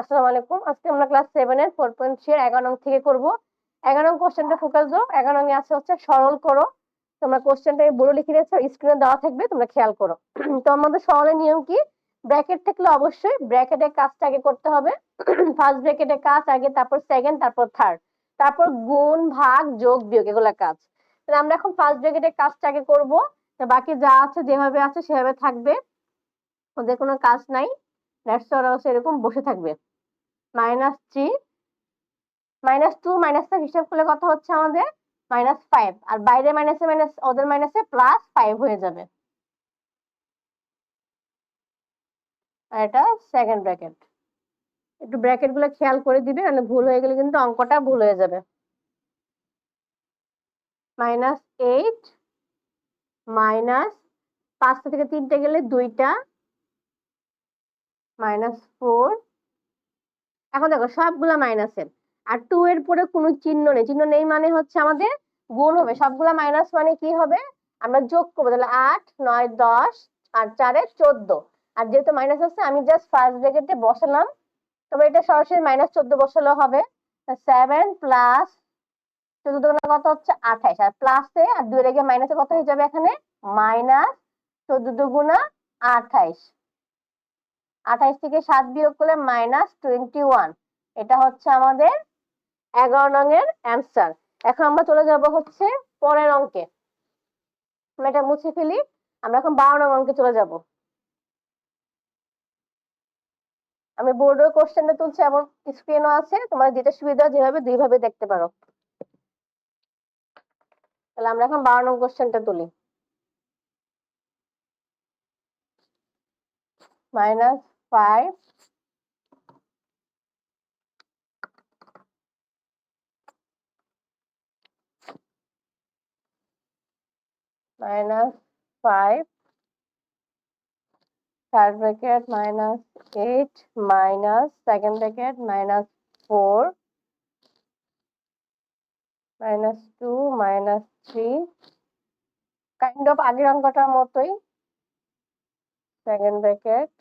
আসসালামু আলাইকুম। আজকে আমরা ক্লাস 7 এর 4.3 এর 11 নং থেকে করব। 11 নং কোশ্চেনটা ফোকাস দাও। 11 নং এ আছে হচ্ছে সরল করো। তোমরা কোশ্চেনটা বোর্ডে লিখে দিয়েছো, স্ক্রিনে দেওয়া থাকবে, তোমরা খেয়াল করো। তো আমাদের সরলের নিয়ম কি? ব্র্যাকেট থাকলে অবশ্যই ব্র্যাকেটের কাজটা আগে করতে হবে। ফার্স্ট ব্র্যাকেটের কাজ আগে, তারপর সেকেন্ড, তারপর থার্ড, তারপর গুণ ভাগ যোগ বিয়োগ এগুলা কাজ। তাহলে আমরা এখন ফার্স্ট ব্র্যাকেটের কাজটা আগে করব। তো বাকি যা আছে যেভাবে আছে সেভাবে থাকবে, ওদের কোনো কাজ নাই। দ্যাটস ওরা এরকম বসে থাকবে। -3 -2 মাইনাসটা হিসাব করলে কত হচ্ছে আমাদের? -5। আর বাইরে মাইনাসে মাইনাস, ওদের মাইনাসে +5 হয়ে যাবে। আর এটা সেকেন্ড ব্র্যাকেট। একটু ব্র্যাকেট গুলো খেয়াল করে দিবে, মানে ভুল হয়ে গেলে কিন্তু অঙ্কটা ভুল হয়ে যাবে। -8 মাইনাস 5টা থেকে 3টে গেলে 2টা, -4। এখন দেখো সবগুলা মাইনাসের, আর 2 এর পরে কোনো চিহ্ন নেই। চিহ্ন নেই মানে হচ্ছে আমাদের গুণ হবে। সবগুলা মাইনাস মানে কি হবে? আমরা যোগ করবো। তাহলে 8 9 10 আর 4 14। আর যেহেতু মাইনাস আছে, আমি জাস্ট ফার্স্ট ব্র্যাকেটে বসালাম। তোমরা এটা সরাসরি -14 বসালেও হবে। 7 প্লাস 14 দুগুণে কত হচ্ছে? 28। আর প্লাসে আর 2 এর আগে মাইনাসে কত হয়ে যাবে এখানে? -14 দুগুণা 28। 28 থেকে 7 বিয়োগ করলে -21। এটা হচ্ছে আমাদের 11 নং এর অ্যান্সার। এখন আমরা চলে যাব হচ্ছে পরের অঙ্কে। আমরা এটা মুছে ফেলি। আমরা এখন 12 নং অঙ্কে চলে যাব। আমি বোর্ডের কোশ্চেনটা তুলছি এবং স্ক্রিনও আছে, তোমার যেটা সুবিধা যেভাবে দুইভাবে দেখতে পারো। তাহলে আমরা এখন 12 নং কোশ্চেনটা তুলি। -5 -5 third bracket -8 minus second bracket -4 -2 -3, kind of আগের অঙ্কটার মতোই। Second bracket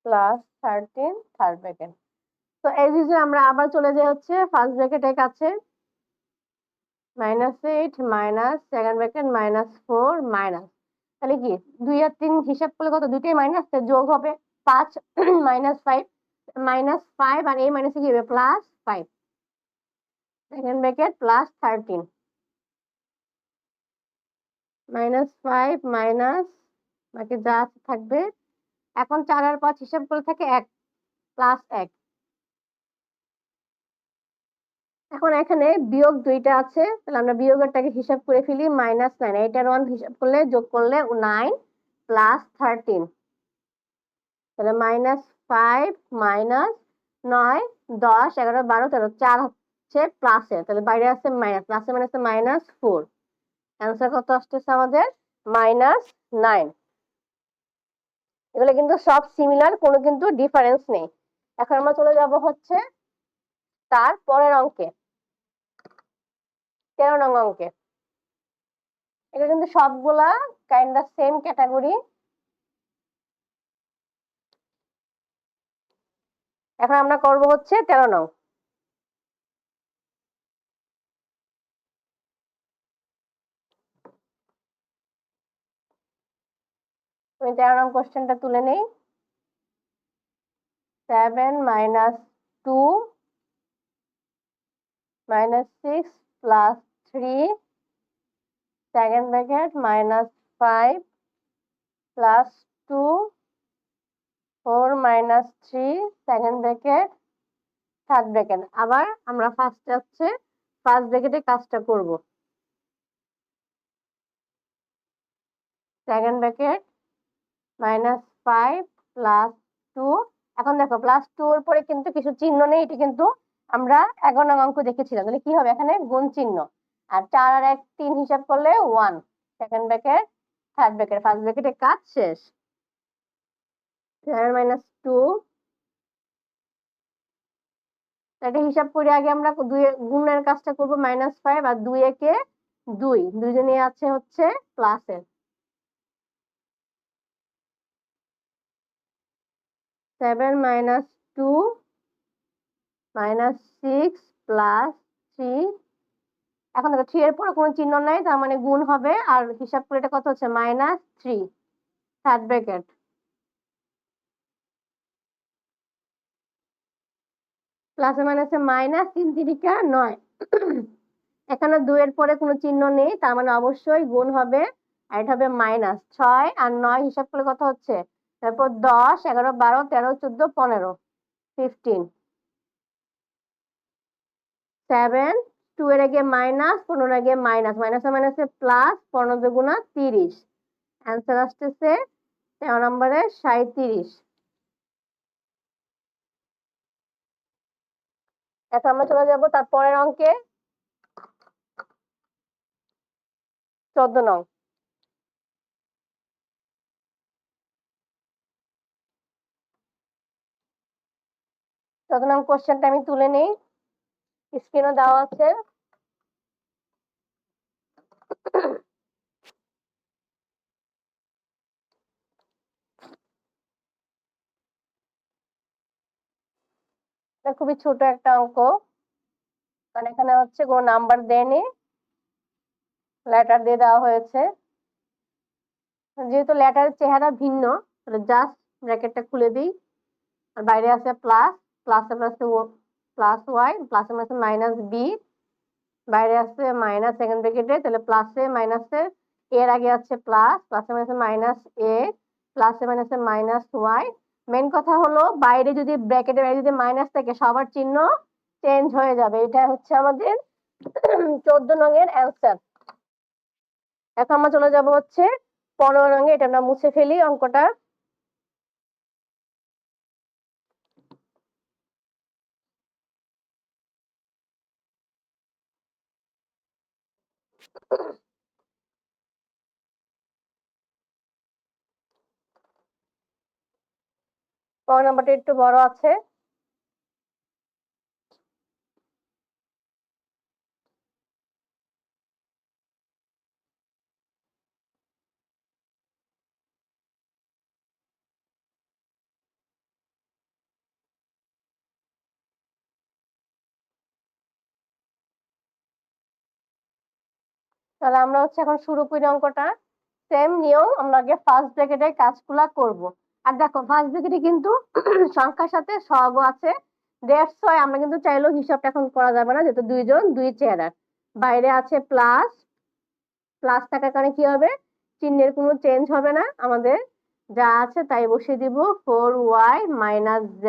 +13 third bracket. তো এই যে আমরা আবার চলে যাই হচ্ছে ফার্স্ট ব্র্যাকেটের কাছে। -8 মাইনাস সেকেন্ড ব্র্যাকেট -4 মাইনাস, তাহলে কি 2 আর 3 হিসাব করলে কত? দুইটাই মাইনাস, যোগ হবে 5 -5 -5 আর এই মাইনাসে কি হবে? +5। সেকেন্ড ব্র্যাকেট +13 -5 মাইনাস, বাকি যা আছে থাকবে। এখন 4 আর 5 হিসাব করলে থাকে 1 +1। এখন এখানে বিয়োগ 2টা আছে, তাহলে আমরা বিয়োগেরটাকে হিসাব করে ফেলি। -9, এইটার 1 হিসাব করলে যোগ করলে 9 +13, তাহলে -5 মাইনাস 9 10 11 12 13, 4 হচ্ছে প্লাসে, তাহলে বাইরে আছে মাইনাস, প্লাসে মাইনাসে -4। অ্যান্সার কত আসতেছে আমাদের? -9। এগুলো কিন্তু সব সিমিলার, কোনো কিন্তু ডিফারেন্স নেই। এখন আমরা চলে যাব হচ্ছে তার পরের অঙ্কে, 13 নং অঙ্কে। এটা কিন্তু সবগুলা কাইন্ড অফ সেম ক্যাটাগরি। এখন আমরা করব হচ্ছে 13 নং। আমি 13 নং কোশ্চেনটা তুলে নেই। 7 -2 -6 +3 second bracket -5 +2 4 -3 second bracket third bracket. আবার আমরা ফার্স্টে হচ্ছে ফার্স্ট ব্র্যাকেটে কাজটা করব। Second bracket -5 +2। এখন দেখো +2 এর পরে কিন্তু কিছু চিহ্ন নেই, এটা কিন্তু আমরা 11 নং অঙ্ক দেখেছিলাম। তাহলে কি হবে? এখানে গুণ চিহ্ন। আর 4 আর 1 3 হিসাব করলে 1, second bracket third bracket, first ব্র্যাকেটের কাজ শেষ। 7 -2, এটা হিসাব করে আগে আমরা গুণের কাজটা করব। -5 আর 2 একে 2, দুইজনই আছে হচ্ছে প্লাসের। 7 2 minus 6 plus 3। এখন দেখো 3 এর পরে কোনো চিহ্ন নাই, তার মানে গুণ হবে, আর হিসাব করে এটা কত হচ্ছে -3 থার্ড ব্র্যাকেট প্লাসে মাইনাসে মাইনাস 3 তিরিকা 9। এখানে 2 এর পরে কোনো চিহ্ন নেই, তার মানে অবশ্যই গুণ হবে, আর এটা হবে -6 আর 9 হিসাব করলে কত হচ্ছে, তারপর 10 11 12 13 14 15 15 7 2 এর আগে মাইনাস 15 এর আগে মাইনাস, মাইনাসে মাইনাসে প্লাস, 15 দুগুণা 30, অ্যান্সার আসতেছে 13 নম্বরে 37। এখন আমরা চলে যাবো তার পরের অঙ্কে, 14 নং। 14 নং কোশ্চেনটা আমি তুলে নিই, স্ক্রিনে দেওয়া আছে। খুবই ছোট একটা অঙ্ক, কারণ এখানে হচ্ছে কোনো নাম্বার দেয়নি, লেটার দিয়ে দেওয়া হয়েছে। যেহেতু লেটারের চেহারা ভিন্ন, জাস্ট ব্র্যাকেটটা খুলে দিই, আর বাইরে আছে প্লাস, প্লাসে প্লাসে প্লাস ওয়াই, প্লাসে মাইনাসে মাইনাস বি, বাইরে আছে মাইনাস সেকেন্ড ব্র্যাকেটে, তাহলে প্লাসে মাইনাসে এর আগে আছে প্লাস, প্লাসে মাইনাসে মাইনাস এ, প্লাসে মাইনাসে মাইনাস ওয়াই। মেন কথা হলো বাইরে যদি ব্র্যাকেটের বাইরে যদি মাইনাস থাকে সবার চিহ্ন চেঞ্জ হয়ে যাবে। এটা হচ্ছে আমাদের 14 নং এর অ্যান্সার। এখন আমরা চলে যাব হচ্ছে 15 নং এ, এটা আমরা মুছে ফেলি অঙ্কটা। নাম্বারটা একটু বড় আছে। তাহলে আমরা হচ্ছে এখন শুরু করি অঙ্কটা। সেম নিয়ম, আমরা আগে ফার্স্ট ব্র্যাকেটের কাজগুলা করব। আর দেখো ফার্স্ট ব্র্যাকেটে কিন্তু সংখ্যার সাথে সহগ আছে, দ্যাটস ওয়াই আমরা কিন্তু চাইলেও হিসাবটা এখন করা যাবে না, যেহেতু দুইজন দুই চেহারা। বাইরে আছে প্লাস, প্লাস থাকার কারণে কি হবে, চিহ্নের কোনো চেঞ্জ হবে না, আমাদের যা আছে তাই বসিয়ে দিব 4y - z।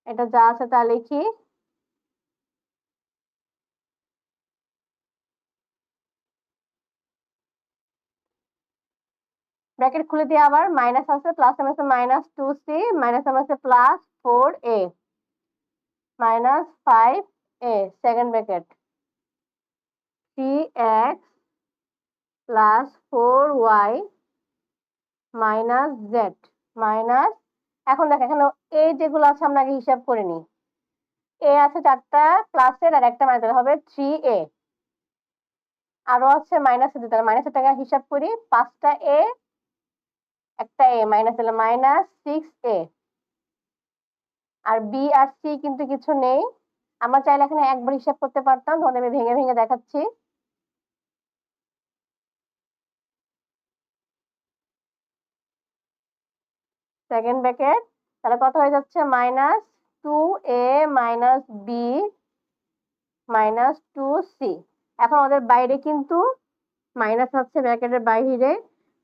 এটা যা আছে তা লিখি। ব্র্যাকেট খুলে দিয়ে আবার মাইনাস আছে, প্লাস আছে -2c, মাইনাস আছে +4a -5a, second bracket 3x +4y - z minus. এখন দেখ এখানে এই যেগুলো আছে আমরা আগে হিসাব করে নিই। এ আছে 4টা প্লাসের আর একটা মাইনাসের, হবে 3a, আরো আছে মাইনাস দিতে, মাইনাসের টাকা হিসাব করি, 5টা a একটা a মাইনাস হলো -6a, আর বি আর সি কিন্তু কিছু নেই। আমরা চাইলে এখানে একবার হিসাব করতে পারতাম, তোমাদের আমি ভেঙে ভেঙে দেখাচ্ছি। সেকেন্ড ব্র্যাকেট, তাহলে কত হয়ে যাচ্ছে -2a - b -2c। এখন আমাদের বাইরে কিন্তু মাইনাস আছে ব্র্যাকেটের বাইরে,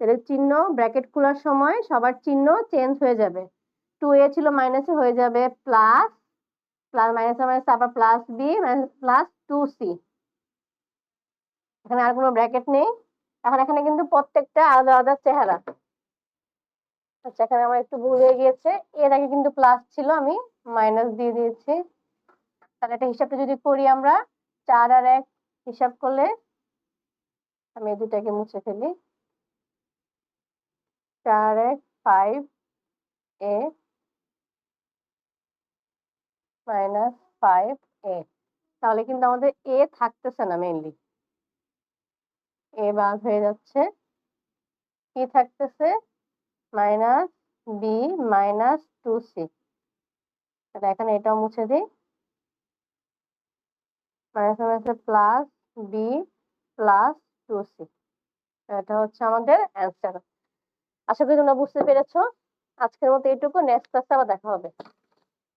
এর চিহ্ন ব্র্যাকেট খোলার সময় সবার চিহ্ন চেঞ্জ হয়ে যাবে। 2a ছিল মাইনাসে হয়ে যাবে প্লাস, প্লাস মাইনাস মাইনাস আবার প্লাস বি +2c। এখানে আর কোনো ব্র্যাকেট নেই। এখন এখানে কিন্তু প্রত্যেকটা আলাদা আলাদা চেহারা। আচ্ছা, এখানে আমার একটু ভুল হয়ে গিয়েছে, এর আগে কিন্তু প্লাস ছিল, আমি মাইনাস দিয়ে দিয়েছি। তাহলে এটা হিসাবটা যদি করি আমরা, 4 আর 1 হিসাব করলে, আমি এই দুটাকে মুছে ফেলি, 4 1 5a -5a। তাহলে কিন্তু আমাদের এ থাকতেছে না, মেইনলি এ বাদ হয়ে যাচ্ছে, কি থাকতেছে -5a। B minus 2c। এখানে এটাও মুছে দিই, minus plus B plus 2c। এটা হচ্ছে আমাদের অ্যান্সার। আশা করি তোমরা বুঝতে পেরেছো। আজকের মতো এইটুকু, নেক্সট ক্লাসে আবার দেখা হবে।